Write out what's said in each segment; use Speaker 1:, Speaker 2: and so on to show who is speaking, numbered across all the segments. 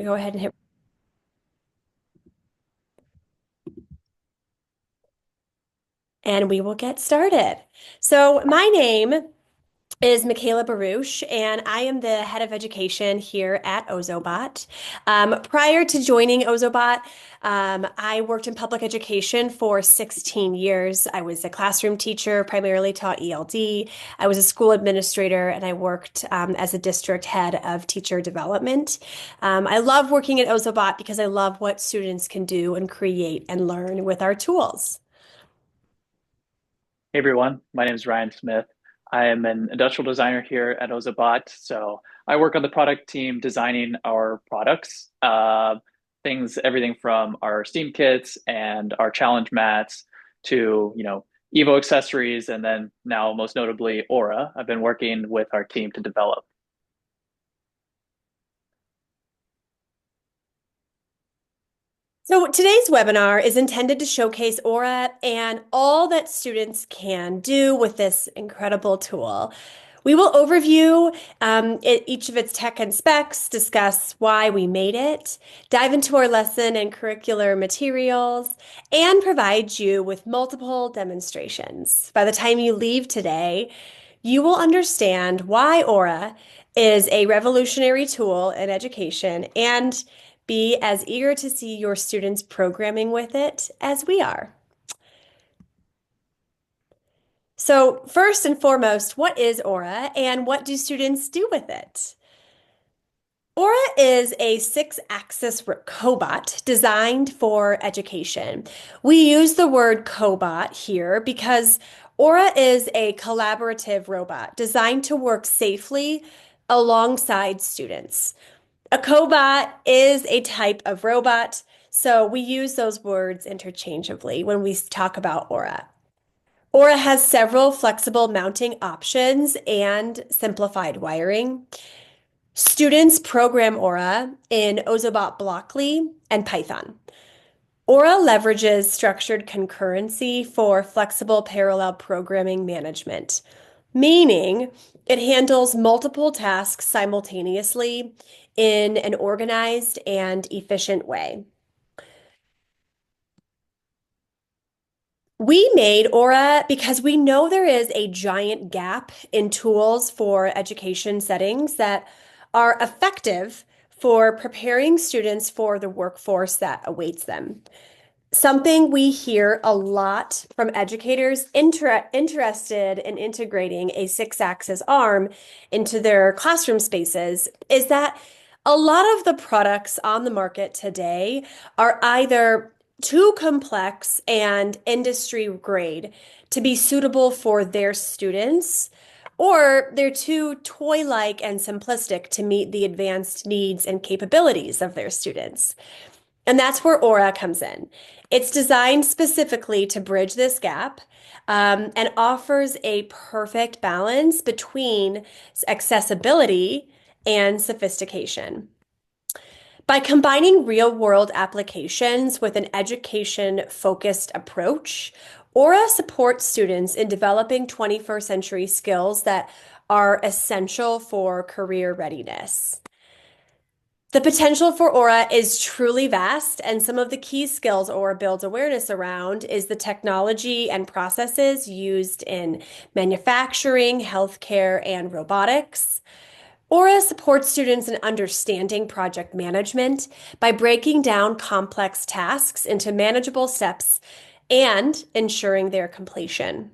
Speaker 1: go ahead and hit. And we will get started. So my name is Michaela Baruch, and I am the head of education here at Ozobot. Prior to joining Ozobot, I worked in public education for 16 years. I was a classroom teacher, primarily taught ELD. I was a school administrator, and I worked as a district head of teacher development. I love working at Ozobot because I love what students can do and create and learn with our tools.
Speaker 2: Hey everyone, my name is Ryan Smith. I am an industrial designer here at Ozobot. So I work on the product team designing our products, everything from our STEAM kits and our challenge mats to, Evo accessories, and then now most notably ORA. I've been working with our team to develop.
Speaker 1: So today's webinar is intended to showcase ORA and all that students can do with this incredible tool. We will overview each of its tech and specs, discuss why we made it, dive into our lesson and curricular materials, and provide you with multiple demonstrations. By the time you leave today, you will understand why ORA is a revolutionary tool in education and be as eager to see your students programming with it as we are. So first and foremost, what is ORA and what do students do with it? ORA is a six-axis cobot designed for education. We use the word cobot here because ORA is a collaborative robot designed to work safely alongside students. A cobot is a type of robot, so we use those words interchangeably when we talk about ORA. ORA has several flexible mounting options and simplified wiring. Students program ORA in Ozobot Blockly and Python. ORA leverages structured concurrency for flexible parallel programming management, meaning it handles multiple tasks simultaneously in an organized and efficient way. We made ORA because we know there is a giant gap in tools for education settings that are effective for preparing students for the workforce that awaits them. Something we hear a lot from educators interested in integrating a six-axis arm into their classroom spaces is that a lot of the products on the market today are either too complex and industry grade to be suitable for their students, or they're too toy-like and simplistic to meet the advanced needs and capabilities of their students. And that's where ORA comes in. It's designed specifically to bridge this gap and offers a perfect balance between accessibility and sophistication. By combining real-world applications with an education-focused approach, ORA supports students in developing 21st century skills that are essential for career readiness. The potential for ORA is truly vast, and some of the key skills ORA builds awareness around is the technology and processes used in manufacturing, healthcare, and robotics. ORA supports students in understanding project management by breaking down complex tasks into manageable steps and ensuring their completion.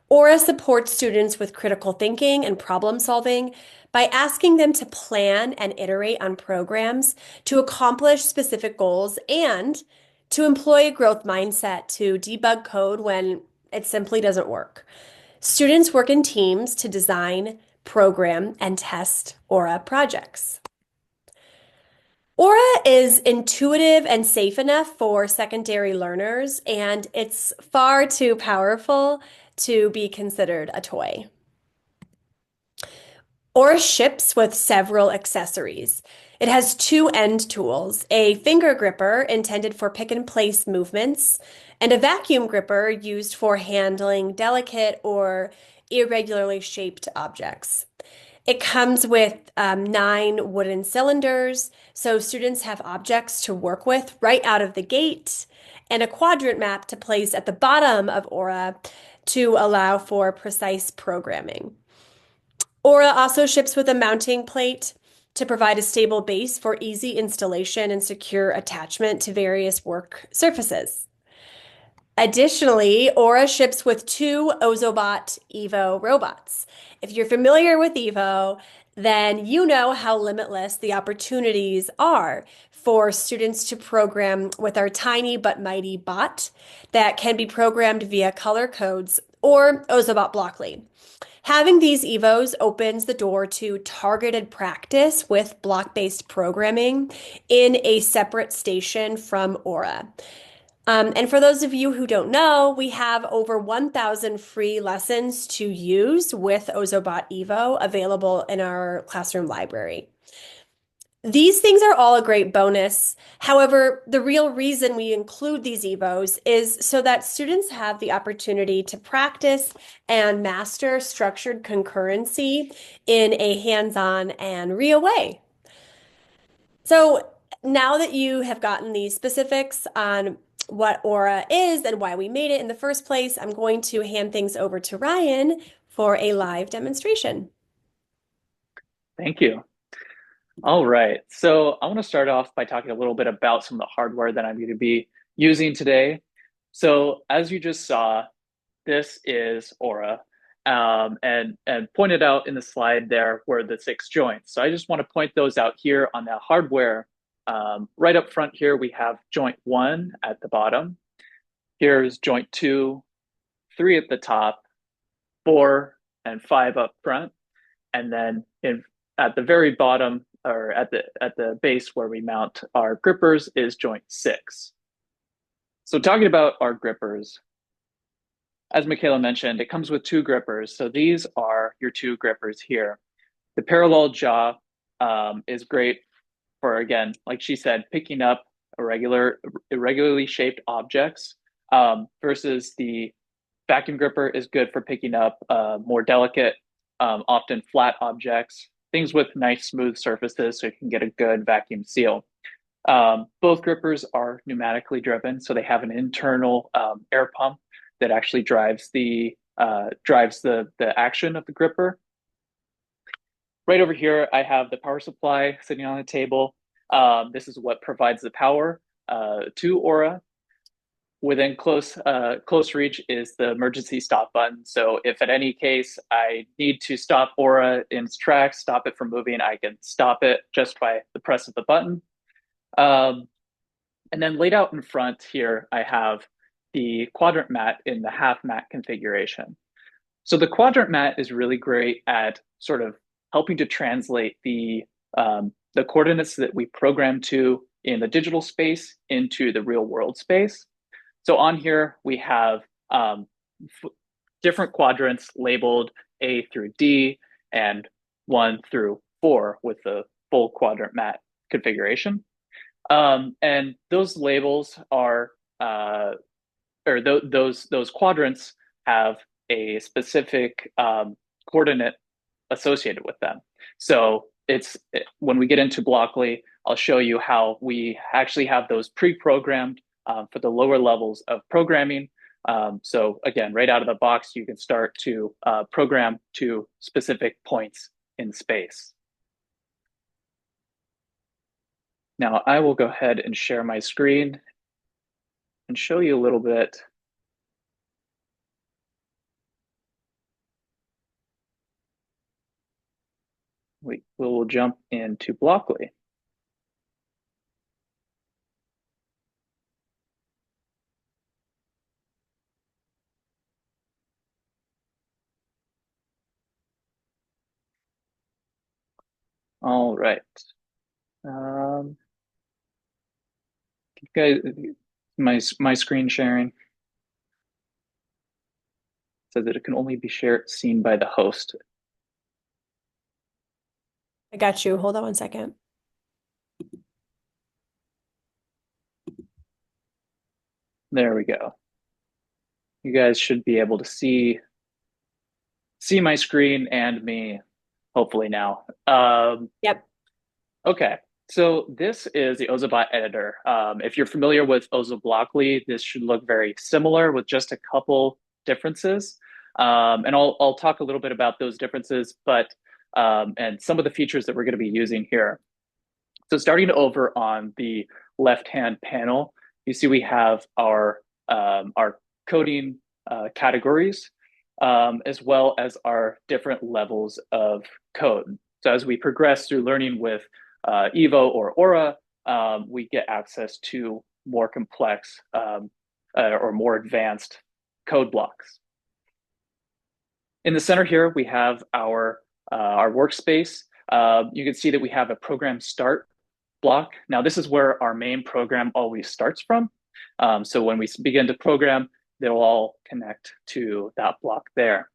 Speaker 1: ORA supports students with critical thinking and problem solving by asking them to plan and iterate on programs to accomplish specific goals and to employ a growth mindset to debug code when it simply doesn't work. Students work in teams to design, program, and test ORA projects. ORA is intuitive and safe enough for secondary learners, and it's far too powerful to be considered a toy. ORA ships with several accessories. It has two end tools, a finger gripper intended for pick and place movements, and a vacuum gripper used for handling delicate or irregularly shaped objects. It comes with 9 wooden cylinders, so students have objects to work with right out of the gate, and a quadrant map to place at the bottom of ORA to allow for precise programming. ORA also ships with a mounting plate to provide a stable base for easy installation and secure attachment to various work surfaces. Additionally, ORA ships with 2 Ozobot Evo robots. If you're familiar with Evo, then you know how limitless the opportunities are for students to program with our tiny but mighty bot that can be programmed via color codes or Ozobot Blockly. Having these Evos opens the door to targeted practice with block-based programming in a separate station from ORA. And for those of you who don't know, we have over 1,000 free lessons to use with Ozobot Evo available in our classroom library. These things are all a great bonus. However, the real reason we include these Evos is so that students have the opportunity to practice and master structured concurrency in a hands-on and real way. So now that you have gotten the specifics on what ORA is and why we made it in the first place, I'm going to hand things over to Ryan for a live demonstration.
Speaker 2: Thank you. All right. So I want to start off by talking a little bit about some of the hardware that I'm going to be using today. So as you just saw, this is ORA, and pointed out in the slide there were the 6 joints. So I just want to point those out here on the hardware. Right up front here, we have joint 1 at the bottom. Here's joint 2, 3 at the top, 4 and 5 up front, and then at the very bottom, or at the base where we mount our grippers, is joint 6. So talking about our grippers, as Michaela mentioned, it comes with 2 grippers. So these are your 2 grippers here. The parallel jaw is great for, again, like she said, picking up irregularly shaped objects, versus the vacuum gripper is good for picking up more delicate, often flat objects, things with nice smooth surfaces so you can get a good vacuum seal. Both grippers are pneumatically driven, so they have an internal air pump that actually drives the action of the gripper. Right over here, I have the power supply sitting on the table. This is what provides the power to ORA. Within close reach is the emergency stop button. So if at any case I need to stop ORA in its tracks, stop it from moving, I can stop it just by the press of the button. And then laid out in front here, I have the quadrant mat in the half mat configuration. So the quadrant mat is really great at sort of helping to translate the coordinates that we program to in the digital space into the real world space. So on here, we have different quadrants labeled A through D and 1 through 4 with the full quadrant mat configuration. And those labels are, those quadrants have a specific coordinate associated with them. So when we get into Blockly, I'll show you how we actually have those pre-programmed for the lower levels of programming. So again, right out of the box, you can start to program to specific points in space. Now I will go ahead and share my screen and show you a little bit. We will jump into Blockly. All right. You guys, my screen sharing says that it can only be seen by the host.
Speaker 1: I got you. Hold on 1 second.
Speaker 2: There we go. You guys should be able to see my screen and me. hopefully now.
Speaker 1: Yep.
Speaker 2: Okay, so this is the Ozobot editor. If you're familiar with Ozoblockly, this should look very similar with just a couple differences. And I'll talk a little bit about those differences, but and some of the features that we're going to be using here. So starting over on the left-hand panel, you see we have our coding categories, as well as our different levels of code. So as we progress through learning with Evo or Aura, we get access to more complex or more advanced code blocks. In the center here, we have our workspace. You can see that we have a program start block. Now, this is where our main program always starts from. So when we begin to program, they'll all connect to that block there.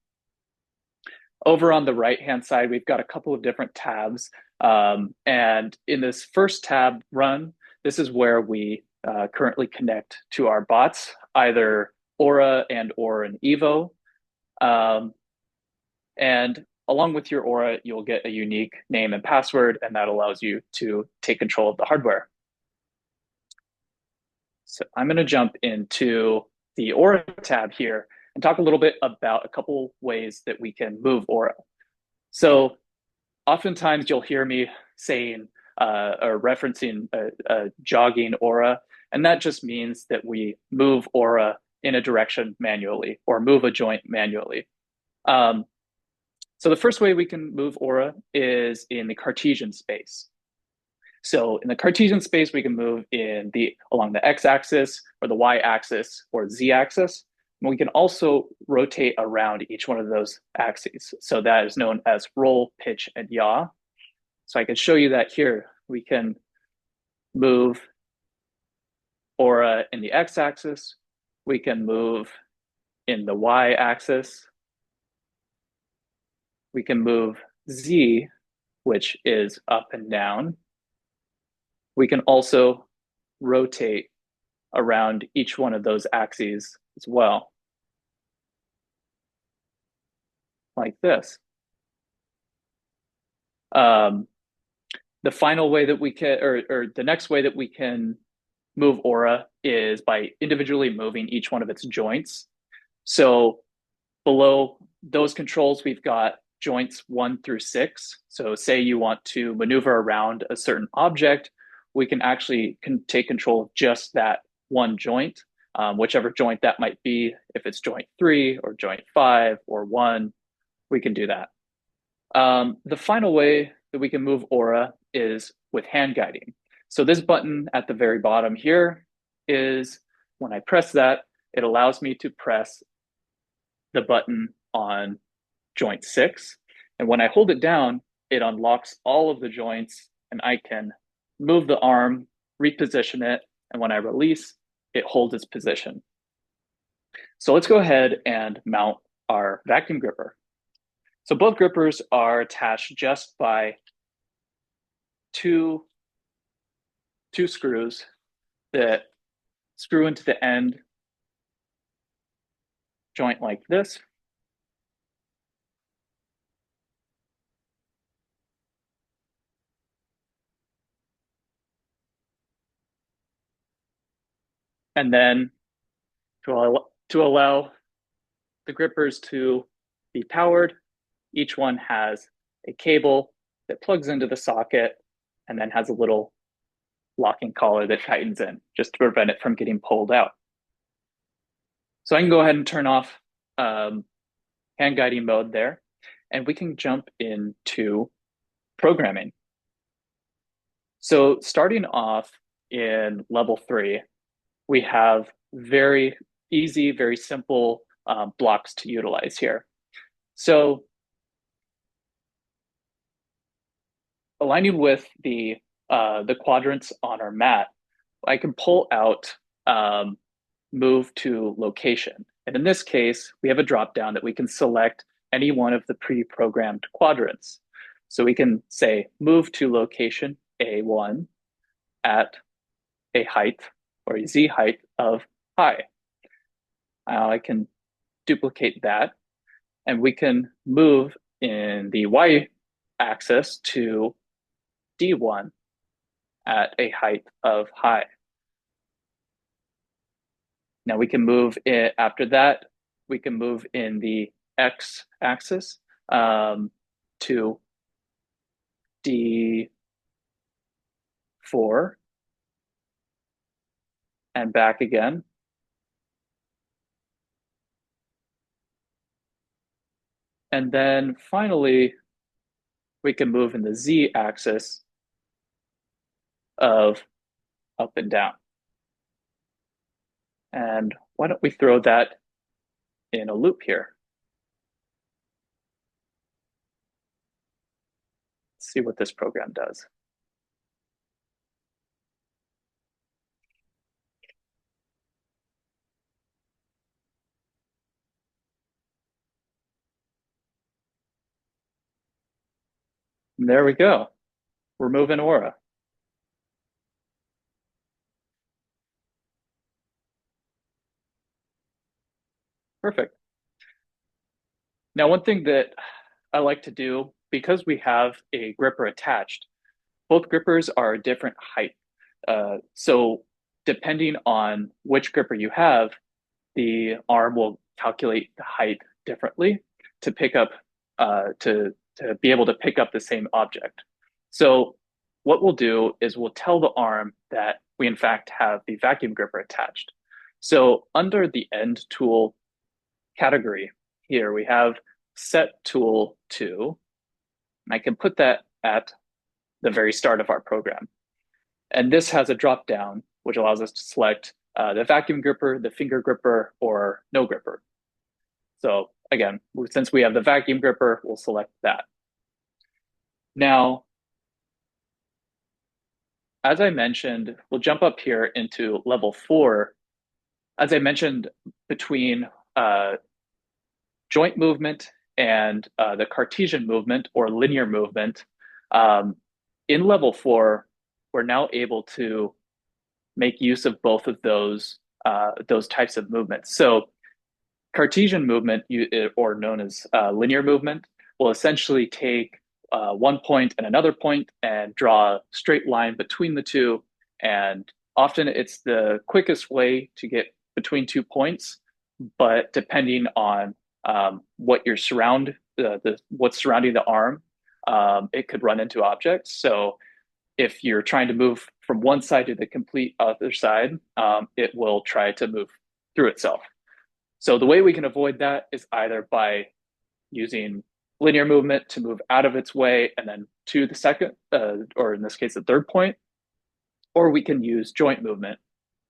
Speaker 2: Over on the right-hand side, we've got a couple of different tabs. And in this first tab, Run, this is where we currently connect to our bots, either Aura and Evo. And along with your Aura, you'll get a unique name and password, and that allows you to take control of the hardware. So I'm going to jump into the Aura tab here and talk a little bit about a couple ways that we can move Aura. So oftentimes you'll hear me saying or referencing a jogging Aura, and that just means that we move Aura in a direction manually or move a joint manually. So the first way we can move Aura is in the Cartesian space. So in the Cartesian space, we can move along the x-axis or the y-axis or z-axis. And we can also rotate around each one of those axes. So that is known as roll, pitch, and yaw. So I can show you that here. We can move Aura in the x-axis. We can move in the y-axis. We can move z, which is up and down. We can also rotate around each one of those axes as well, like this. The final way that we can, or the next way that we can move Aura is by individually moving each one of its joints. So below those controls, we've got joints 1 through 6. So say you want to maneuver around a certain object, we can actually take control of just that one joint, whichever joint that might be. If it's joint 3 or joint 5 or 1, we can do that. The final way that we can move Aura is with hand guiding. So this button at the very bottom here is, when I press that, it allows me to press the button on joint 6. And when I hold it down, it unlocks all of the joints, and I can move the arm, reposition it, and when I release, it holds its position. So let's go ahead and mount our vacuum gripper. So both grippers are attached just by two screws that screw into the end joint like this. And then to allow the grippers to be powered, each one has a cable that plugs into the socket and then has a little locking collar that tightens in just to prevent it from getting pulled out. So I can go ahead and turn off hand guiding mode there, and we can jump into programming. So starting off in level 3, we have very easy, very simple blocks to utilize here. So aligning with the quadrants on our mat, I can pull out move to location. And in this case, we have a drop down that we can select any one of the pre-programmed quadrants. So we can say move to location A1 at a height or a Z height of pi. I can duplicate that, and we can move in the Y axis to D1 at a height of high. Now we can move it after that, we can move in the X axis to D4 and back again. And then finally, we can move in the Z axis of up and down. And why don't we throw that in a loop here? Let's see what this program does. And there we go. We're moving ORA. Perfect. Now, one thing that I like to do, because we have a gripper attached, both grippers are a different height. So depending on which gripper you have, the arm will calculate the height differently to pick up to be able to pick up the same object. So what we'll do is we'll tell the arm that we in fact have the vacuum gripper attached. So under the end tool category here, we have set tool 2, and I can put that at the very start of our program. And this has a drop down, which allows us to select the vacuum gripper, the finger gripper, or no gripper. So again, since we have the vacuum gripper, we'll select that. Now, as I mentioned, we'll jump up here into level 4. As I mentioned, between joint movement and the Cartesian movement or linear movement, in level 4, we're now able to make use of both of those types of movements. So Cartesian movement, or known as linear movement, will essentially take one point and another point and draw a straight line between the two. And often it's the quickest way to get between 2 points, but depending on what what's surrounding the arm, it could run into objects. So if you're trying to move from one side to the complete other side, it will try to move through itself. So the way we can avoid that is either by using linear movement to move out of its way and then to the second, or in this case, the third point, or we can use joint movement.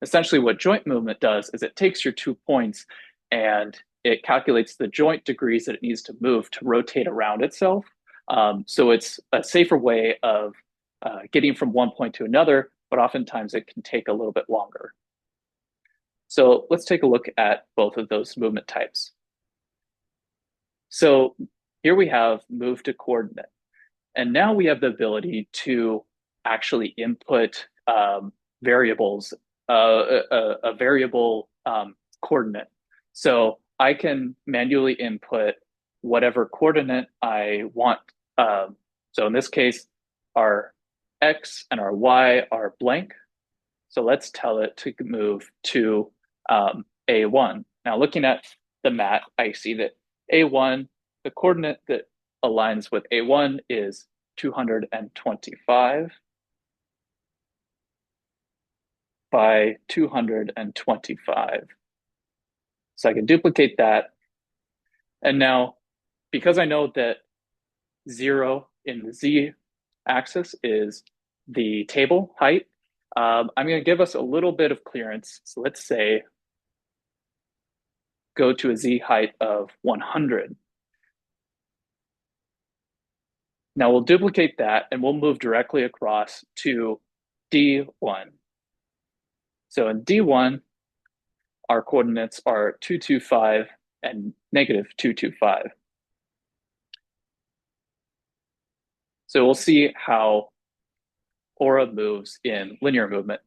Speaker 2: Essentially what joint movement does is it takes your 2 points and it calculates the joint degrees that it needs to move to rotate around itself. So it's a safer way of getting from one point to another, but oftentimes it can take a little bit longer. So let's take a look at both of those movement types. So here we have move to coordinate. And now we have the ability to actually input variables, a variable coordinate. So I can manually input whatever coordinate I want. So in this case, our X and our Y are blank. So let's tell it to move to A1. Now looking at the mat, I see that A1, the coordinate that aligns with A1 is 225 by 225. So I can duplicate that. And now, because I know that 0 in the Z axis is the table height, I'm going to give us a little bit of clearance. So let's say go to a Z height of 100. Now we'll duplicate that and we'll move directly across to D1. So in D1, our coordinates are 225 and negative 225. So we'll see how ORA moves in linear movement.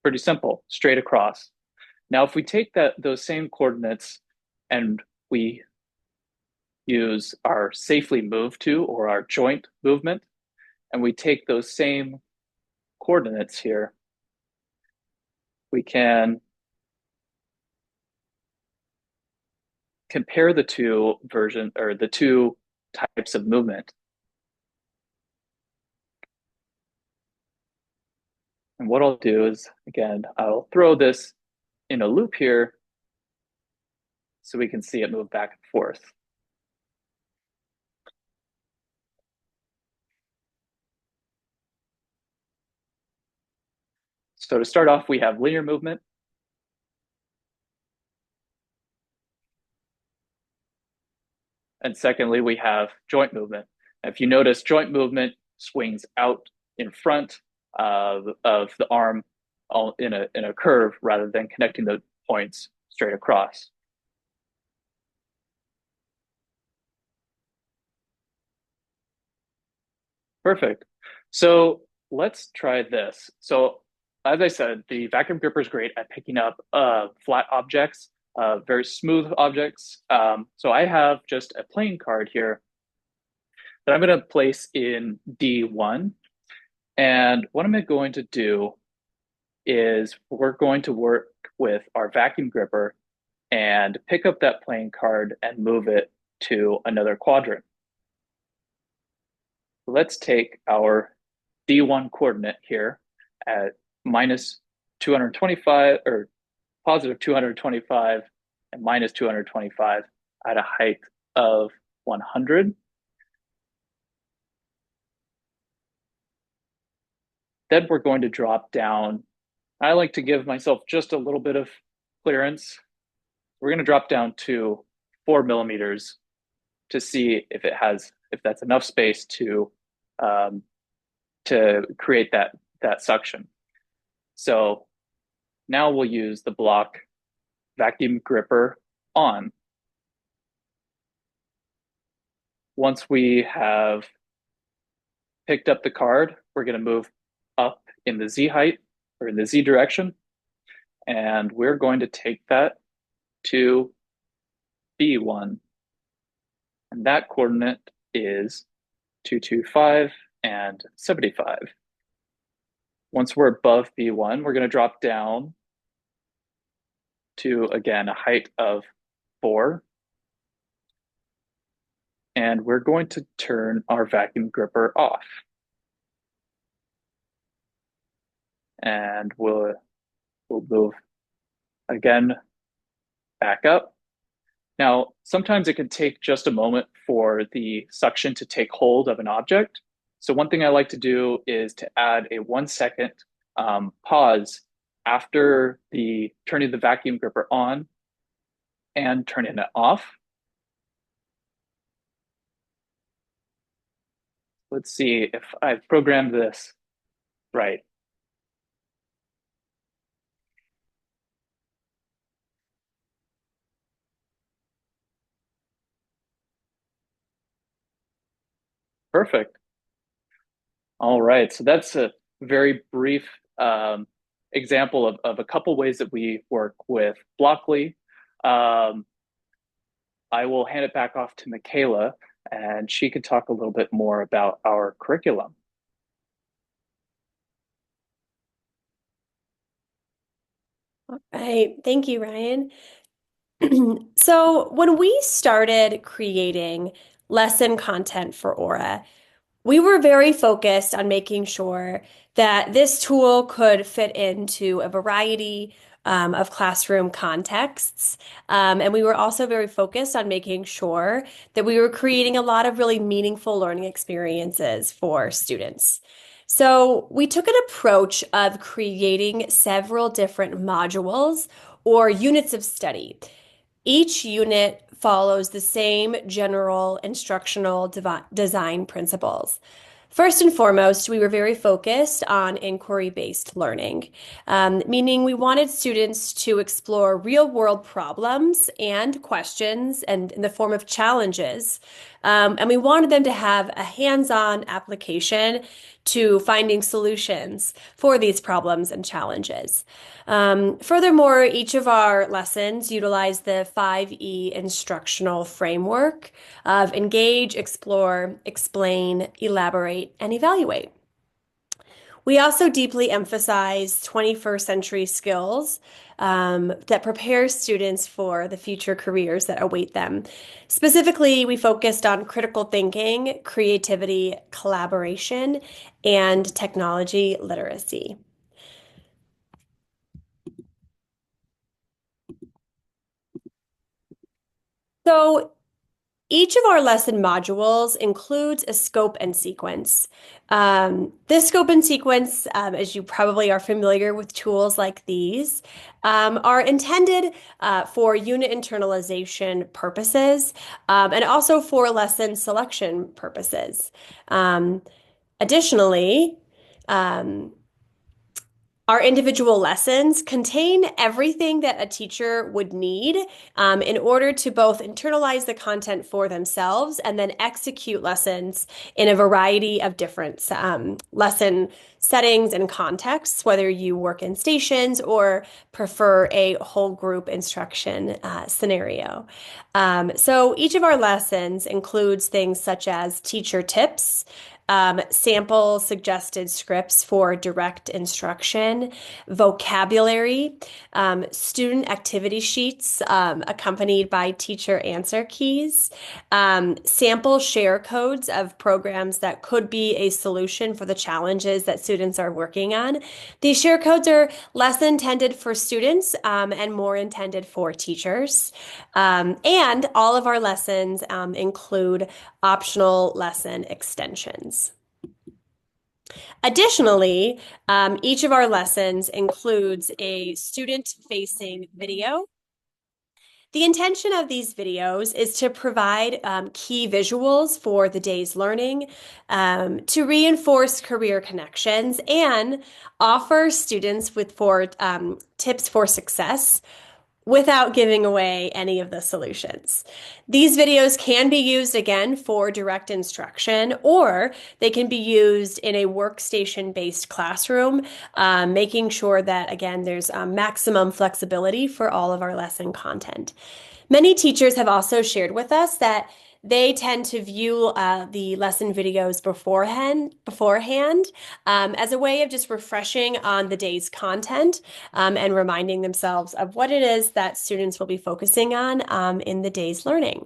Speaker 2: Pretty simple, straight across. Now, if we take those same coordinates and we use our safely move to, or our joint movement, and we take those same coordinates here, we can compare the two types of movement. And what I'll do is, again, I'll throw this in a loop here so we can see it move back and forth. So to start off, we have linear movement. And secondly, we have joint movement. If you notice, joint movement swings out in front of the arm in a curve rather than connecting the points straight across. Perfect. So let's try this. So as I said, the vacuum gripper is great at picking up flat objects, very smooth objects. So I have just a playing card here that I'm going to place in D1. And what I'm going to do is we're going to work with our vacuum gripper and pick up that playing card and move it to another quadrant. Let's take our D1 coordinate here at minus 225 or positive 225 and minus 225 at a height of 100. Then we're going to drop down. I like to give myself just a little bit of clearance. We're going to drop down to 4 millimeters to see if that's enough space to create that suction. So now we'll use the block vacuum gripper on. Once we have picked up the card, we're going to move up in the Z height or in the Z direction, and we're going to take that to B1. And that coordinate is 225 and 75. Once we're above B1, we're going to drop down to, again, a height of 4. And we're going to turn our vacuum gripper off. And we'll move again back up. Now, sometimes it can take just a moment for the suction to take hold of an object. So one thing I like to do is to add a 1-second pause after turning the vacuum gripper on and turning it off. Let's see if I've programmed this right. Perfect. All right, so that's a very brief example of a couple ways that we work with Blockly. I will hand it back off to Michaela, and she can talk a little bit more about our curriculum.
Speaker 1: All right. Thank you, Ryan. So when we started creating lesson content for ORA, we were very focused on making sure that this tool could fit into a variety of classroom contexts. And we were also very focused on making sure that we were creating a lot of really meaningful learning experiences for students. So we took an approach of creating several different modules or units of study. Each unit follows the same general instructional design principles. First and foremost, we were very focused on inquiry-based learning, meaning we wanted students to explore real-world problems and questions and in the form of challenges And we wanted them to have a hands-on application to finding solutions for these problems and challenges. Furthermore, each of our lessons utilize the 5E instructional framework of engage, explore, explain, elaborate, and evaluate. We also deeply emphasize 21st century skills that prepare students for the future careers that await them. Specifically, we focused on critical thinking, creativity, collaboration, and technology literacy. So, each of our lesson modules includes a scope and sequence. This scope and sequence, as you probably are familiar with tools like these, are intended for unit internalization purposes and also for lesson selection purposes. Um, Additionally, um, our individual lessons contain everything that a teacher would need in order to both internalize the content for themselves and then execute lessons in a variety of different lesson settings and contexts, whether you work in stations or prefer a whole group instruction scenario. So each of our lessons includes things such as teacher tips, sample suggested scripts for direct instruction, vocabulary, student activity sheets accompanied by teacher answer keys, sample share codes of programs that could be a solution for the challenges that students are working on. These share codes are less intended for students and more intended for teachers. And all of our lessons include optional lesson extensions. Additionally, each of our lessons includes a student-facing video. The intention of these videos is to provide key visuals for the day's learning, to reinforce career connections, and offer students with tips for success without giving away any of the solutions. These videos can be used again for direct instruction, or they can be used in a workstation-based classroom, making sure that, again, there's maximum flexibility for all of our lesson content. Many teachers have also shared with us that they tend to view the lesson videos beforehand as a way of just refreshing on the day's content and reminding themselves of what it is that students will be focusing on in the day's learning.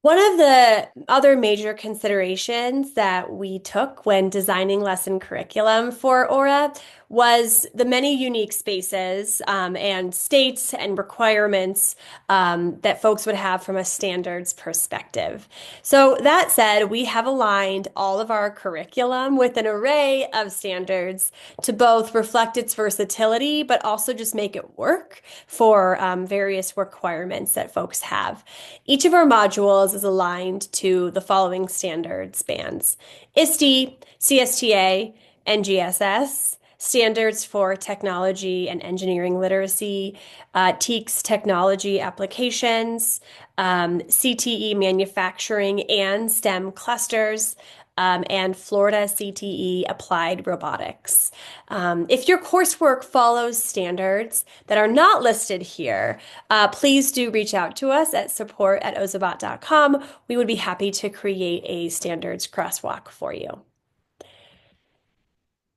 Speaker 1: One of the other major considerations that we took when designing lesson curriculum for ORA was the many unique spaces and states and requirements that folks would have from a standards perspective. So that said, we have aligned all of our curriculum with an array of standards to both reflect its versatility, but also just make it work for various requirements that folks have. Each of our modules is aligned to the following standards bands: ISTE, CSTA, NGSS, Standards for Technology and Engineering Literacy, TEKS Technology Applications, CTE Manufacturing and STEM Clusters, and Florida CTE Applied Robotics. If your coursework follows standards that are not listed here, please do reach out to us at support@ozobot.com. We would be happy to create a standards crosswalk for you.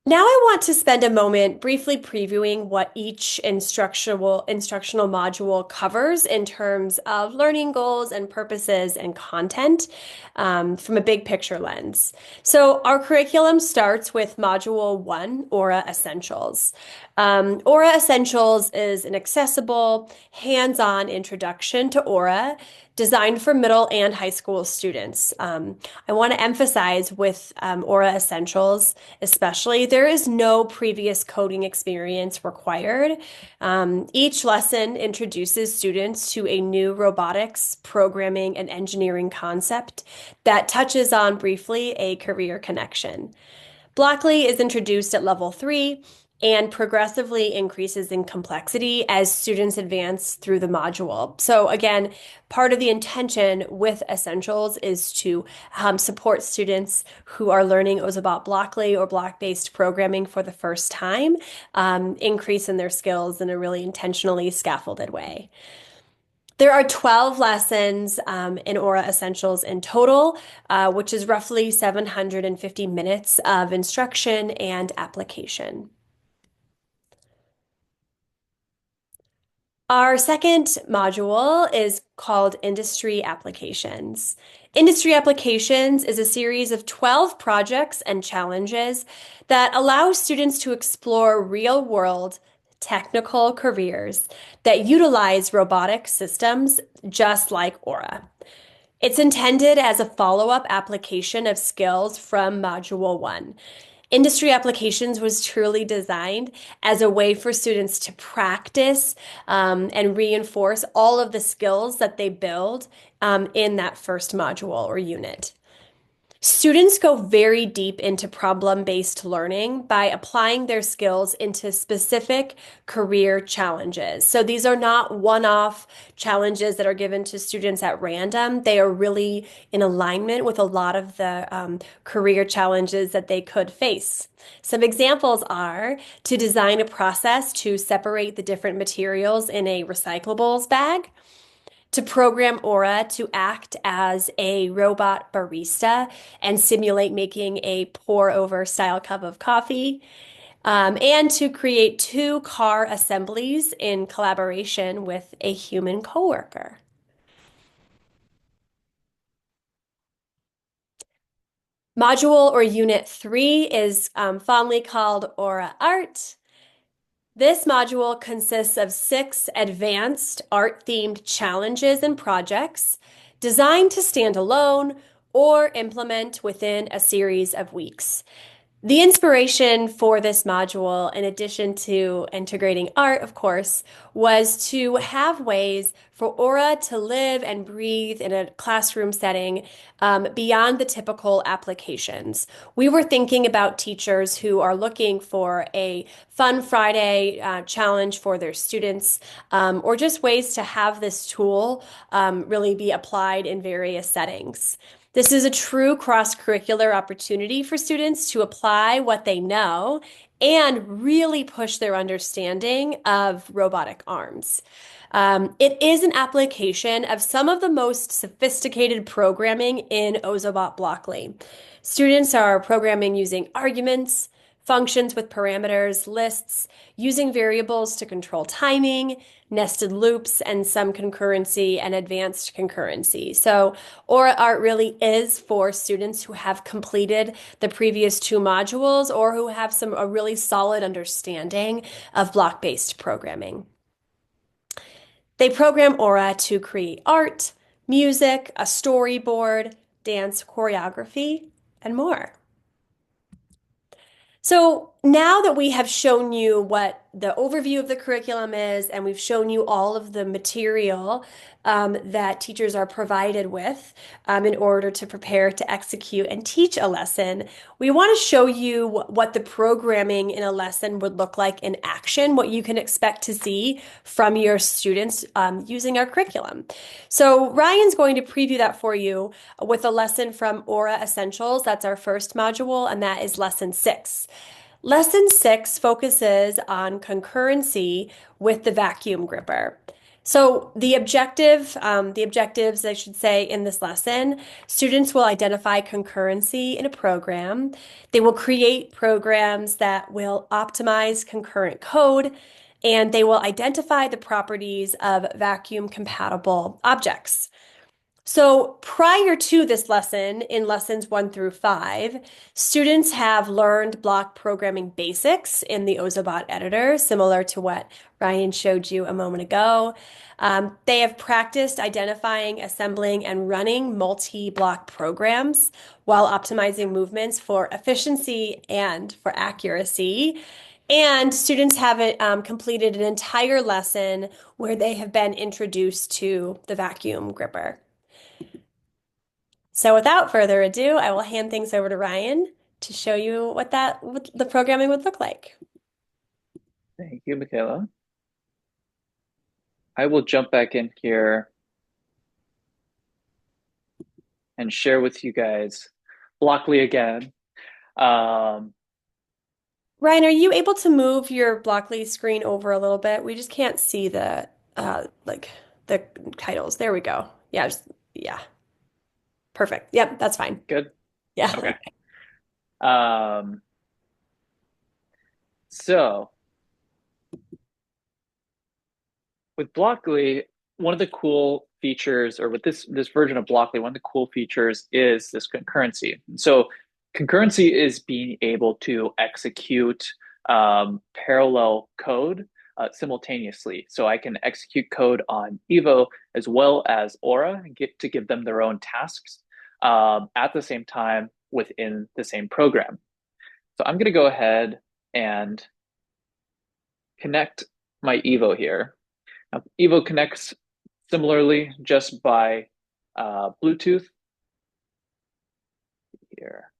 Speaker 1: Now I want to spend a moment briefly previewing what each instructional module covers in terms of learning goals and purposes and content from a big picture lens. So our curriculum starts with Module 1, ORA Essentials. ORA Essentials is an accessible, hands-on introduction to ORA designed for middle and high school students. I want to emphasize with ORA Essentials, especially, there is no previous coding experience required. Each lesson introduces students to a new robotics, programming, and engineering concept that touches on briefly a career connection. Blockly is introduced at level 3 and progressively increases in complexity as students advance through the module. So again, part of the intention with Essentials is to support students who are learning Ozobot Blockly or block-based programming for the first time, increase in their skills in a really intentionally scaffolded way. There are 12 lessons in ORA Essentials in total, which is roughly 750 minutes of instruction and application. Our second module is called Industry Applications. Industry Applications is a series of 12 projects and challenges that allow students to explore real-world technical careers that utilize robotic systems just like ORA. It's intended as a follow-up application of skills from Module 1. Industry Applications was truly designed as a way for students to practice and reinforce all of the skills that they build in that first module or unit. Students go very deep into problem-based learning by applying their skills into specific career challenges. So these are not one-off challenges that are given to students at random. They are really in alignment with a lot of the career challenges that they could face. Some examples are to design a process to separate the different materials in a recyclables bag, to program ORA to act as a robot barista and simulate making a pour-over style cup of coffee, and to create 2 car assemblies in collaboration with a human coworker. Module or Unit 3 is fondly called ORA Art. This module consists of 6 advanced art-themed challenges and projects designed to stand alone or implement within a series of weeks. The inspiration for this module, in addition to integrating art, of course, was to have ways for ORA to live and breathe in a classroom setting beyond the typical applications. We were thinking about teachers who are looking for a fun Friday challenge for their students, or just ways to have this tool really be applied in various settings. This is a true cross-curricular opportunity for students to apply what they know and really push their understanding of robotic arms. It is an application of some of the most sophisticated programming in Ozobot Blockly. Students are programming using arguments, functions with parameters, lists, using variables to control timing, nested loops, and some concurrency and advanced concurrency. So ORA Art really is for students who have completed the previous 2 modules or who have a really solid understanding of block-based programming. They program ORA to create art, music, a storyboard, dance choreography, and more. So now that we have shown you what the overview of the curriculum is, and we've shown you all of the material that teachers are provided with in order to prepare to execute and teach a lesson, we want to show you what the programming in a lesson would look like in action, what you can expect to see from your students using our curriculum. So Ryan's going to preview that for you with a lesson from ORA Essentials. That's our first module, and that is lesson 6. Lesson 6 focuses on concurrency with the vacuum gripper. So the objectives, I should say, in this lesson, students will identify concurrency in a program. They will create programs that will optimize concurrent code, and they will identify the properties of vacuum compatible objects. So prior to this lesson, in lessons 1 through 5, students have learned block programming basics in the Ozobot editor, similar to what Ryan showed you a moment ago. They have practiced identifying, assembling, and running multi-block programs while optimizing movements for efficiency and for accuracy. And students have completed an entire lesson where they have been introduced to the vacuum gripper. So without further ado, I will hand things over to Ryan to show you what the programming would look like.
Speaker 2: Thank you, Michaela. I will jump back in here and share with you guys Blockly again. Um,
Speaker 1: Ryan, are you able to move your Blockly screen over a little bit? We just can't see the like the titles. There we go. Yeah, yeah. Perfect. Yep, that's fine.
Speaker 2: good.
Speaker 1: Yeah.
Speaker 2: Okay. Um, so with Blockly, one of the cool features, or with this version of Blockly, one of the cool features is this concurrency. So concurrency is being able to execute parallel code simultaneously. So I can execute code on Evo as well as Aura and get to give them their own tasks at the same time within the same program. So I'm going to go ahead and connect my Evo here. Now, Evo connects similarly just by Bluetooth here.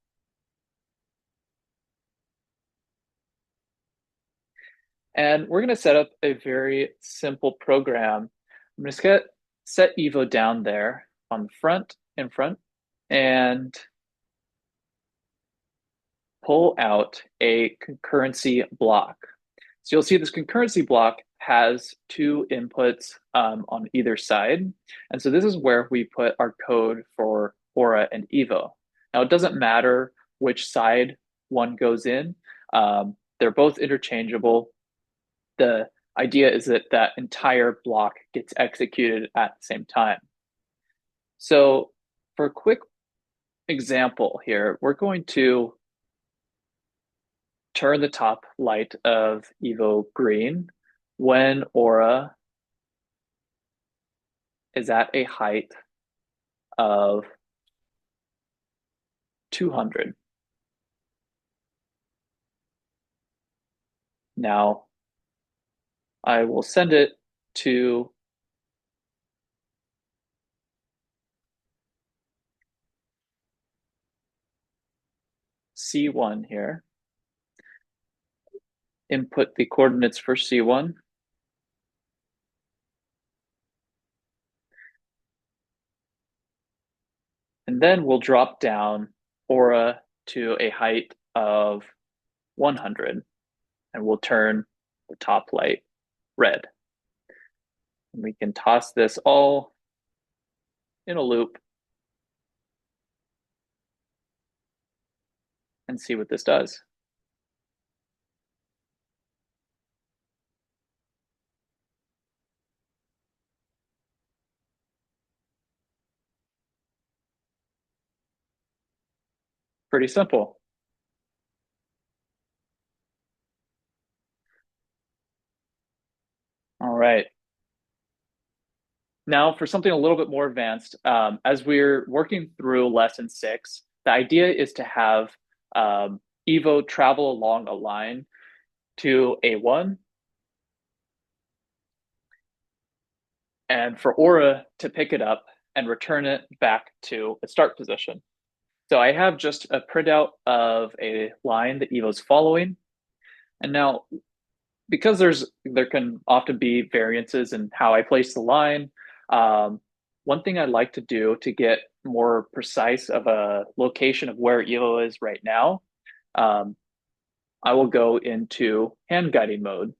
Speaker 2: And we're going to set up a very simple program. I'm going to set Evo down there on the front, in front, and pull out a concurrency block. So you'll see this concurrency block has two inputs on either side. And so this is where we put our code for Aura and Evo. Now, it doesn't matter which side one goes in. They're both interchangeable. The idea is that that entire block gets executed at the same time. So for a quick example here, we're going to turn the top light of Evo green when Aura is at a height of 200. Now, I will send it to C1 here, input the coordinates for C1, and then we'll drop down Aura to a height of 100, and we'll turn the top light red. And we can toss this all in a loop and see what this does. Pretty simple. All right. Now, for something a little bit more advanced, as we're working through lesson 6, the idea is to have Evo travel along a line to A1, and for Aura to pick it up and return it back to its start position. So I have just a printout of a line that Evo's following. And now, because there can often be variances in how I place the line, one thing I'd like to do to get more precise of a location of where Evo is right now, I will go into hand guiding mode.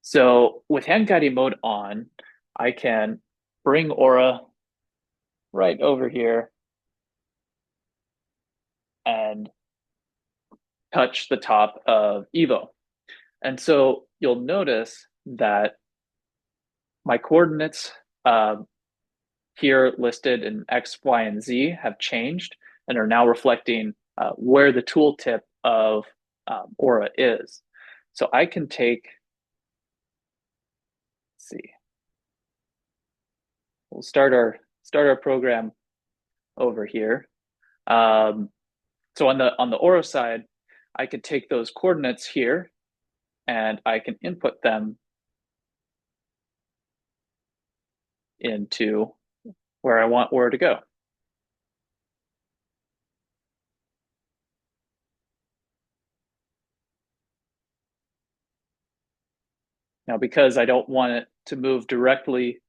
Speaker 2: So with hand guiding mode on, I can bring Aura right over here and touch the top of Evo. And so you'll notice that my coordinates here listed in X, Y, and Z have changed and are now reflecting where the tooltip of ORA is. So I can take, let's see, we'll start our program over here. So on the ORA side, I could take those coordinates here and I can input them into where I want ORA to go. Now, because I don't want it to move directly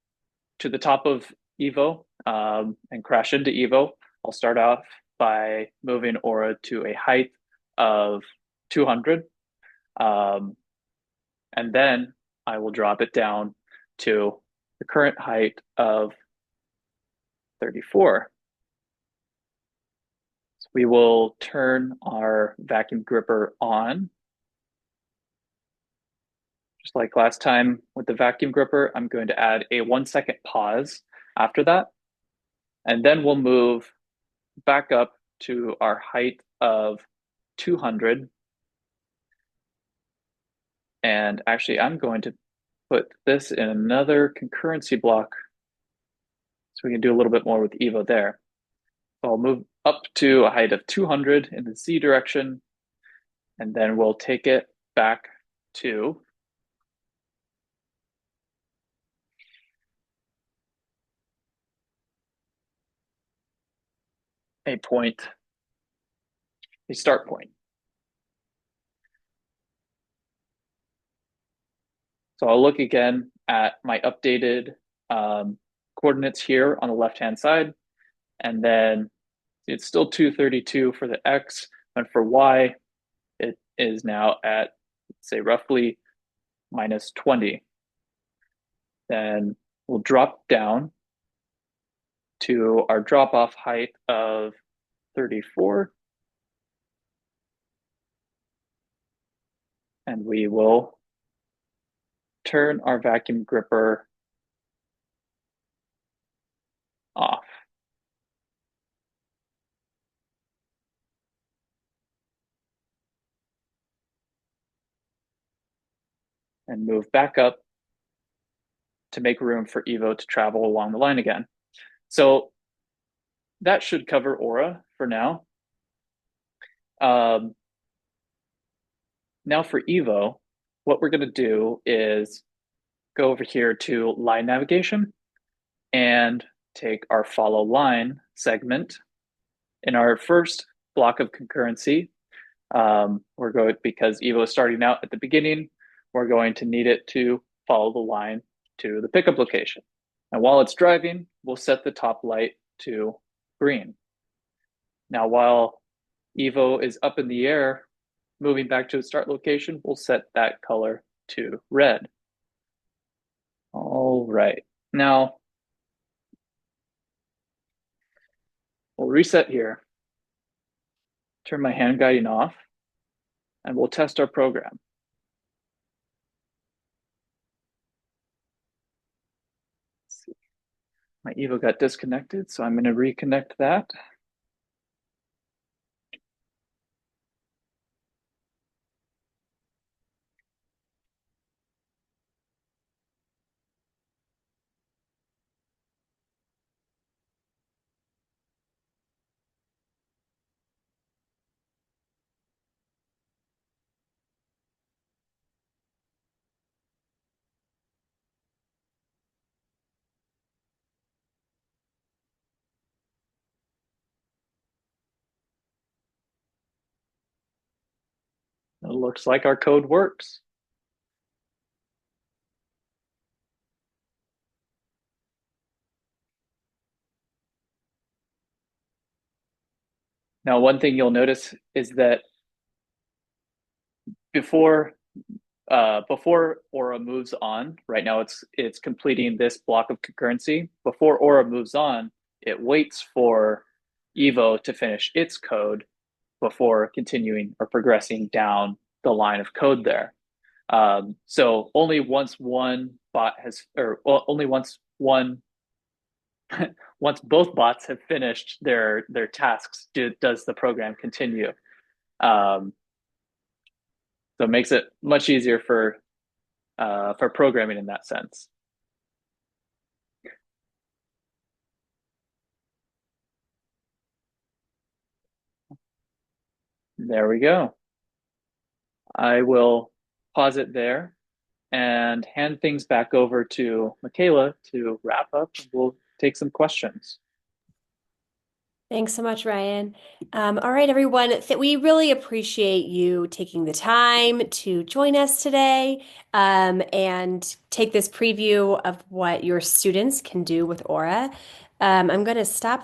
Speaker 2: to the top of Evo and crash into Evo, I'll start off by moving ORA to a height of 200. And then I will drop it down to the current height of 34. So we will turn our vacuum gripper on. Just like last time with the vacuum gripper, I'm going to add a 1-second pause after that. And then we'll move back up to our height of 200. And actually, I'm going to put this in another concurrency block so we can do a little bit more with Evo there. So I'll move up to a height of 200 in the Z direction, and then we'll take it back to a point, a start point. So I'll look again at my updated coordinates here on the left-hand side, and then it's still 232 for the X, and for Y, it is now at, say, roughly minus 20. Then we'll drop down to our drop-off height of 34. And we will turn our vacuum gripper off. And move back up to make room for Evo to travel along the line again. So that should cover ORA for now. Now for Evo, what we're going to do is go over here to line navigation and take our follow line segment. In our first block of concurrency, we're going, because Evo is starting out at the beginning, we're going to need it to follow the line to the pickup location. And while it's driving, we'll set the top light to green. Now, while Evo is up in the air, moving back to its start location, we'll set that color to red. All right. Now, we'll reset here, turn my hand guiding off, and we'll test our program. Let's see. My Evo got disconnected, so I'm going to reconnect that. It looks like our code works. Now, one thing you'll notice is that before ORA moves on, right now it's completing this block of concurrency. Before ORA moves on, it waits for Evo to finish its code before continuing or progressing down the line of code there. So only once one bot has, or only once one once both bots have finished their tasks, does the program continue? Um, so it makes it much easier for programming in that sense. There we go. I will pause it there and hand things back over to Michaela to wrap up. We'll take some questions.
Speaker 1: Thanks so much, Ryan. All right, everyone. We really appreciate you taking the time to join us today and take this preview of what your students can do with ORA. I'm going to stop